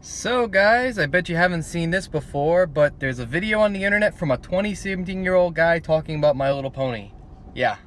So guys, I bet you haven't seen this before, but there's a video on the internet from a 17-year-old guy talking about My Little Pony. Yeah,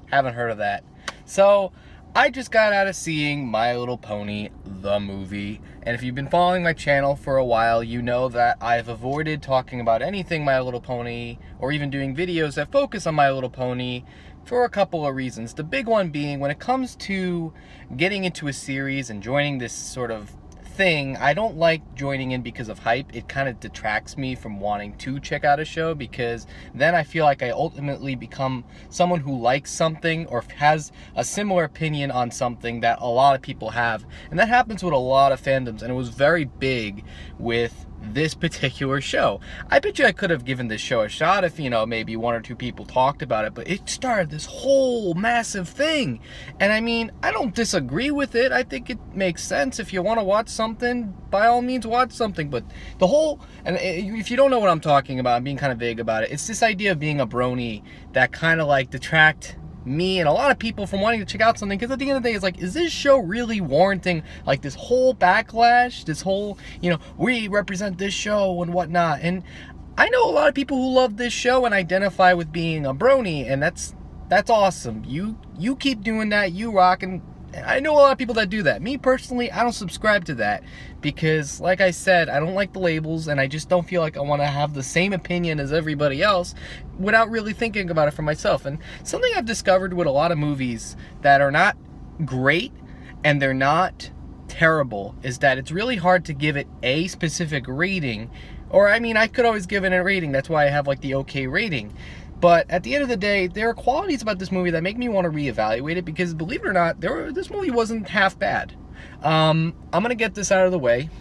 haven't heard of that. So, I just got out of seeing My Little Pony, the movie, and if you've been following my channel for a while, you know that I've avoided talking about anything My Little Pony, or even doing videos that focus on My Little Pony, for a couple of reasons. The big one being, when it comes to getting into a series and joining this sort of thing, I don't like joining in because of hype. It kind of detracts me from wanting to check out a show, because then I feel like I ultimately become someone who likes something or has a similar opinion on something that a lot of people have, and that happens with a lot of fandoms, and it was very big with this particular show. I bet you I could have given this show a shot if, you know, maybe one or two people talked about it, but it started this whole massive thing. And I mean, I don't disagree with it. I think it makes sense. If you want to watch something, by all means watch something. But the whole, and if you don't know what I'm talking about, I'm being kind of vague about it, it's this idea of being a brony that kind of like detract me and a lot of people from wanting to check out something, because at the end of the day, it's like, is this show really warranting like this whole backlash, this whole, you know, we represent this show and whatnot? And I know a lot of people who love this show and identify with being a brony, and that's awesome. You keep doing that, you rock. And I know a lot of people that do that. Me personally, I don't subscribe to that, because like I said, I don't like the labels, and I just don't feel like I want to have the same opinion as everybody else without really thinking about it for myself. And something I've discovered with a lot of movies that are not great and they're not terrible is that it's really hard to give it a specific rating. Or I mean, I could always give it a rating. That's why I have like the okay rating. But at the end of the day, there are qualities about this movie that make me want to reevaluate it, because believe it or not, this movie wasn't half bad. I'm going to get this out of the way.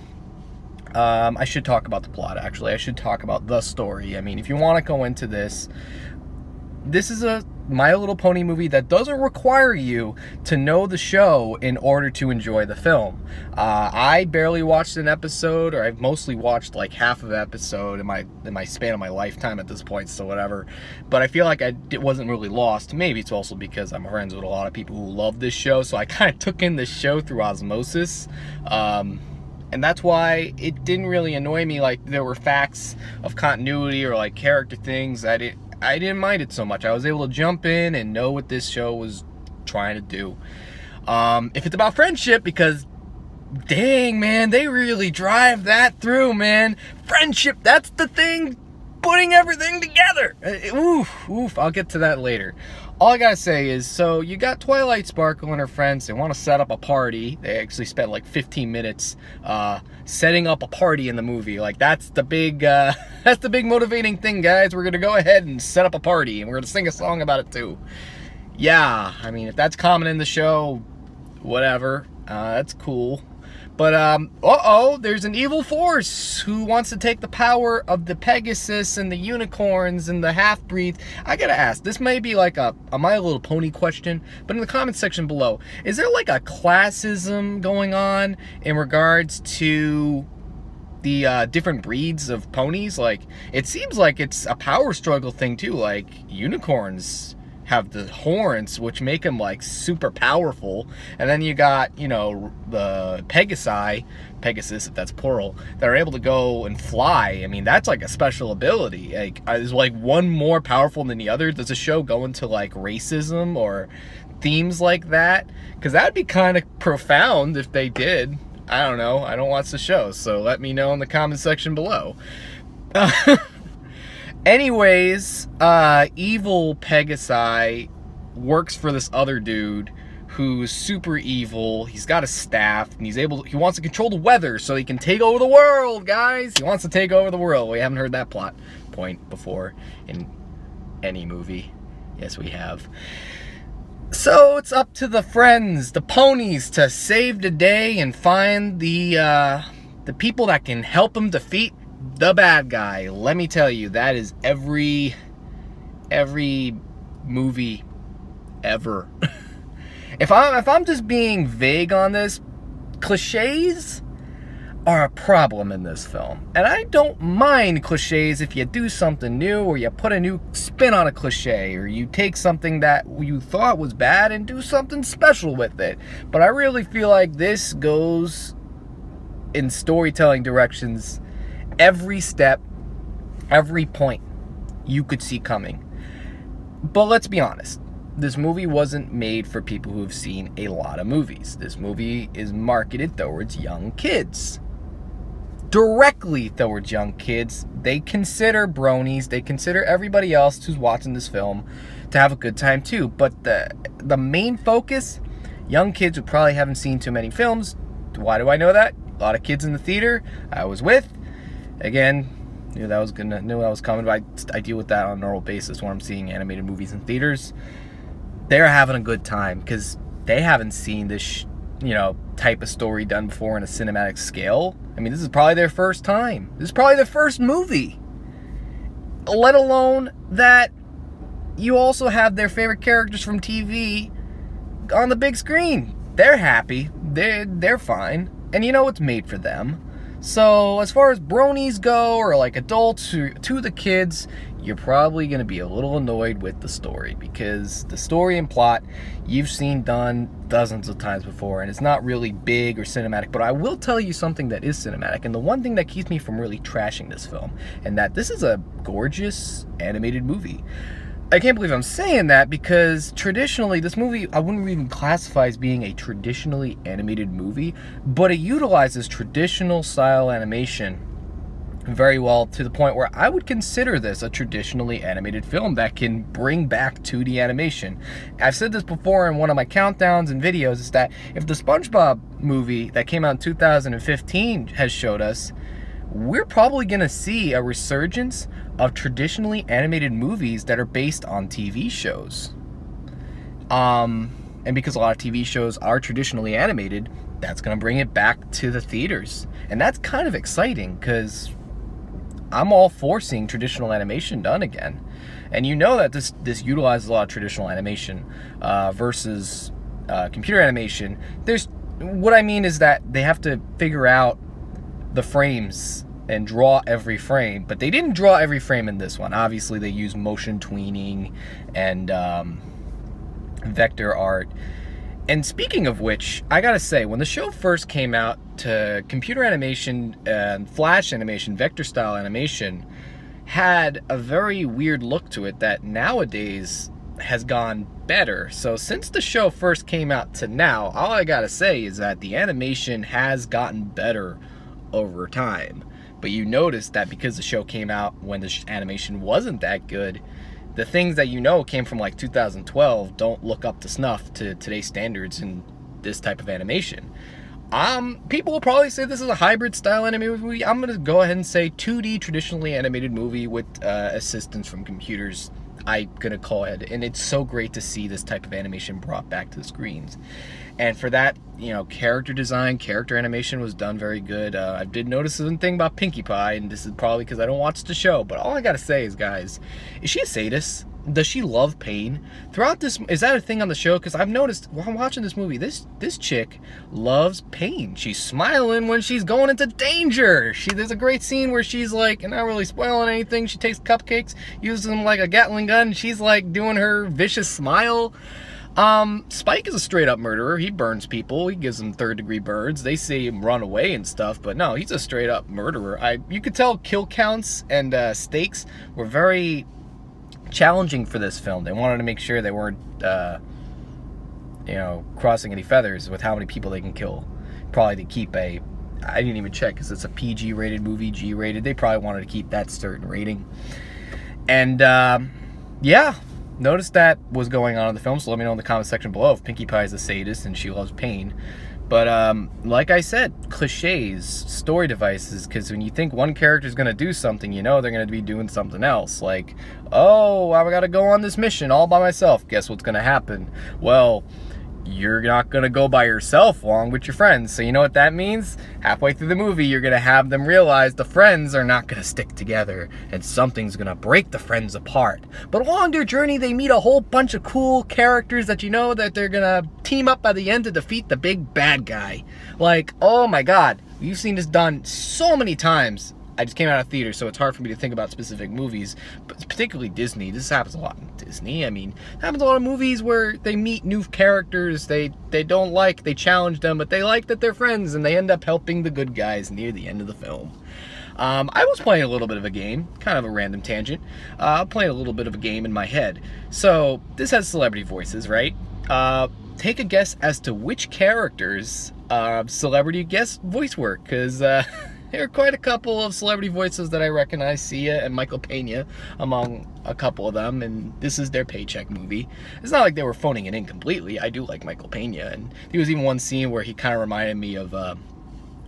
I should talk about the plot, actually. I should talk about the story. I mean, if you want to go into this, this is a My Little Pony movie that doesn't require you to know the show in order to enjoy the film. I barely watched an episode, or I've mostly watched like half of an episode in my span of my lifetime at this point, so whatever. But I feel like it wasn't really lost. Maybe it's also because I'm friends with a lot of people who love this show, so I kind of took in this show through osmosis. And that's why it didn't really annoy me. Like, there were facts of continuity or like character things that I didn't mind it so much. I was able to jump in and know what this show was trying to do. If it's about friendship, because dang, man, they really drive that through, man. Friendship, that's the thing, putting everything together. Oof, I'll get to that later. All I gotta say is, so you got Twilight Sparkle and her friends. They want to set up a party. They actually spent like 15 minutes setting up a party in the movie. Like, that's the big motivating thing, guys. We're gonna go ahead and set up a party, and we're gonna sing a song about it too. Yeah, I mean, if that's common in the show, whatever. That's cool. But, uh-oh, there's an evil force who wants to take the power of the Pegasus and the unicorns and the half-breed. I gotta ask, this may be like a My Little Pony question, but in the comments section below, is there like a classism going on in regards to the different breeds of ponies? Like, it seems like it's a power struggle thing too. Like, unicorns have the horns, which make them like super powerful, and then you got, you know, the Pegasus, if that's plural, that are able to go and fly. I mean, that's like a special ability. Like, is like one more powerful than the other? Does the show go into like racism or themes like that? Because that'd be kind of profound if they did. I don't know. I don't watch the show, so let me know in the comment section below. Anyways, evil Pegasi works for this other dude who's super evil. He's got a staff, and he wants to control the weather so he can take over the world, guys. He wants to take over the world. We haven't heard that plot point before in any movie. Yes, we have. So it's up to the friends, the ponies, to save the day and find the people that can help them defeat the bad guy. Let me tell you, that is every movie ever. If I'm just being vague on this, cliches are a problem in this film. And I don't mind cliches if you do something new, or you put a new spin on a cliche, or you take something that you thought was bad and do something special with it. But I really feel like this goes in storytelling directions, every step, every point you could see coming. But let's be honest, this movie wasn't made for people who have seen a lot of movies. This movie is marketed towards young kids. Directly towards young kids. They consider bronies, they consider everybody else who's watching this film to have a good time too. But the main focus, young kids who probably haven't seen too many films. Why do I know that? A lot of kids in the theater I was with. Again, knew that was coming, but I deal with that on a normal basis when I'm seeing animated movies in theaters. They're having a good time because they haven't seen this, type of story done before in a cinematic scale. I mean, this is probably their first time. This is probably their first movie. Let alone that you also have their favorite characters from TV on the big screen. They're happy. They're fine. And it's made for them. So as far as bronies go, or like adults to the kids, you're probably going to be a little annoyed with the story, because the story and plot you've seen done dozens of times before, and it's not really big or cinematic. But I will tell you something that is cinematic, and the one thing that keeps me from really trashing this film, and that this is a gorgeous animated movie. I can't believe I'm saying that, because traditionally, this movie, I wouldn't even classify as being a traditionally animated movie, but it utilizes traditional style animation very well, to the point where I would consider this a traditionally animated film that can bring back 2D animation. I've said this before in one of my countdowns and videos, is that if the SpongeBob movie that came out in 2015 has showed us, we're probably going to see a resurgence of traditionally animated movies that are based on TV shows. And because a lot of TV shows are traditionally animated, that's going to bring it back to the theaters. And that's kind of exciting, because I'm all for seeing traditional animation done again. And that this utilizes a lot of traditional animation versus computer animation. What I mean is that they have to figure out the frames and draw every frame, but they didn't draw every frame in this one. Obviously, they use motion tweening and vector art. And speaking of which, I gotta say, when the show first came out, to computer animation and flash animation, vector style animation had a very weird look to it that nowadays has gone better. So since the show first came out to now, all I gotta say is that the animation has gotten better over time. But you notice that because the show came out when the animation wasn't that good, the things that came from like 2012 don't look up to snuff to today's standards in this type of animation. People will probably say this is a hybrid style animated movie. I'm gonna go ahead and say 2D traditionally animated movie with assistance from computers. I'm gonna call it, and it's so great to see this type of animation brought back to the screens. And for that, character design, character animation was done very good. I did notice one thing about Pinkie Pie, and this is probably because I don't watch the show, but all I gotta say is, guys, is she a sadist? Does she love pain? Throughout this, is that a thing on the show? Because I've noticed while watching this movie, this chick loves pain. She's smiling when she's going into danger. There's a great scene where she's like, and not really spoiling anything, she takes cupcakes, uses them like a Gatling gun, and she's like doing her vicious smile. Spike is a straight up murderer. He burns people. He gives them 3rd-degree burns. They see him run away and stuff, but no, he's a straight up murderer. You could tell kill counts and stakes were very challenging for this film. They wanted to make sure they weren't, crossing any feathers with how many people they can kill. Probably to keep I didn't even check because it's a PG rated movie, G rated. They probably wanted to keep that certain rating. And, yeah. Notice that was going on in the film, so let me know in the comment section below if Pinkie Pie is a sadist and she loves pain. But like I said, cliches, story devices, because when you think one character is going to do something, they're going to be doing something else. Like, oh, I got to go on this mission all by myself. Guess what's going to happen? Well, you're not going to go by yourself along with your friends. So you know what that means? Halfway through the movie, you're going to have them realize the friends are not going to stick together, and something's going to break the friends apart. But along their journey, they meet a whole bunch of cool characters that that they're going to team up by the end to defeat the big bad guy. Like, oh my god, we've seen this done so many times I just came out of theater, so it's hard for me to think about specific movies, but particularly Disney. This happens a lot in Disney. I mean, it happens a lot of movies where they meet new characters they don't like, they challenge them, but they like that they're friends, and they end up helping the good guys near the end of the film. I was playing a little bit of a game, kind of a random tangent. Playing a little bit of a game in my head. So, this has celebrity voices, right? Take a guess as to which characters celebrity guest voice work, because there are quite a couple of celebrity voices that I recognize, Sia and Michael Pena among a couple of them, and this is their paycheck movie. It's not like they were phoning it in completely. I do like Michael Pena, and there was even one scene where he kind of reminded me of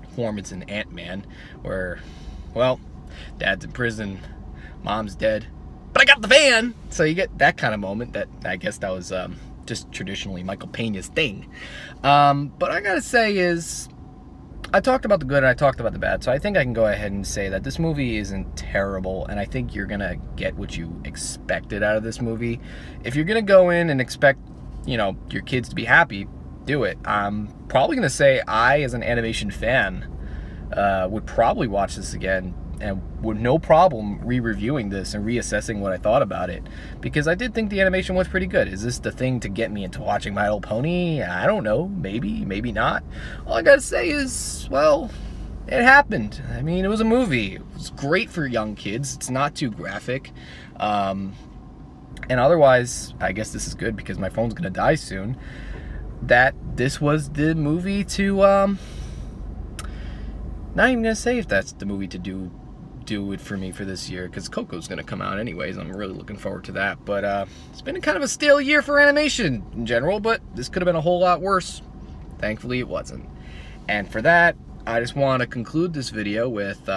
performance in Ant-Man, where, well, dad's in prison, mom's dead, but I got the van! So you get that kind of moment. That, I guess that was just traditionally Michael Pena's thing. But I gotta say is, I talked about the good and I talked about the bad, so I think I can go ahead and say that this movie isn't terrible, and I think you're gonna get what you expected out of this movie. If you're gonna go in and expect, you know, your kids to be happy, do it. I'm probably gonna say I, as an animation fan, would probably watch this again and with no problem re-reviewing this and reassessing what I thought about it, because I did think the animation was pretty good. Is this the thing to get me into watching My Little Pony? I don't know. Maybe, maybe not. All I gotta say is, well, it happened. I mean, it was a movie. It was great for young kids. It's not too graphic. And otherwise, I guess this is good because my phone's gonna die soon. That this was the movie to, not even gonna say if that's the movie to do it for me for this year, because Coco's gonna come out anyways. I'm really looking forward to that. But it's been kind of a stale year for animation in general, but this could have been a whole lot worse. Thankfully it wasn't. And for that, I just want to conclude this video with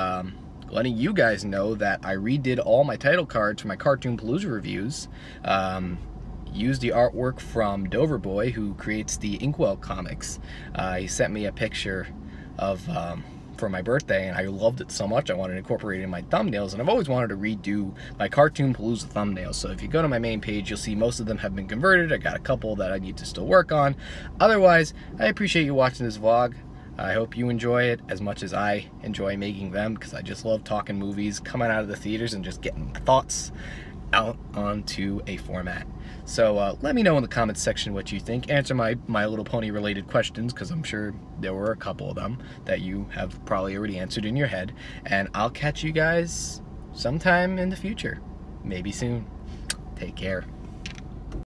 letting you guys know that I redid all my title cards for my Cartoon Palooza reviews. Used the artwork from Doverboy, who creates the Inkwell comics. He sent me a picture of for my birthday, and I loved it so much I wanted to incorporate it in my thumbnails, and I've always wanted to redo my Cartoon Palooza thumbnails. So if you go to my main page, you'll see most of them have been converted. I got a couple that I need to still work on. Otherwise, I appreciate you watching this vlog. I hope you enjoy it as much as I enjoy making them, because I just love talking movies, coming out of the theaters and just getting thoughts out onto a format. So let me know in the comments section what you think. Answer my Little Pony related questions, because I'm sure there were a couple of them that you have probably already answered in your head. And I'll catch you guys sometime in the future. Maybe soon. Take care.